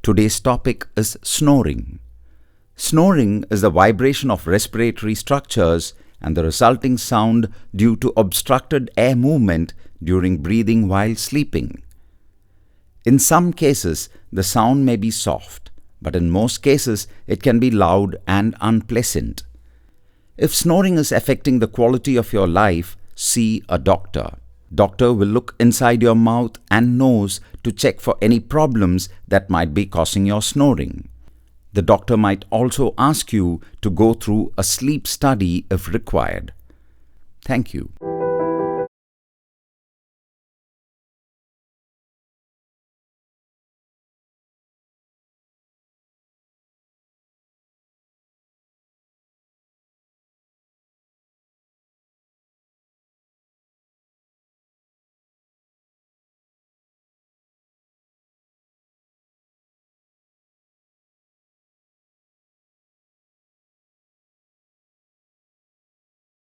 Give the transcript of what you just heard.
Today's topic is snoring. Snoring is the vibration of respiratory structures and the resulting sound due to obstructed air movement during breathing while sleeping. In some cases, the sound may be soft, but in most cases, it can be loud and unpleasant. If snoring is affecting the quality of your life, see a doctor. Doctor will look inside your mouth and nose to check for any problems that might be causing your snoring. The doctor might also ask you to go through a sleep study if required. Thank you.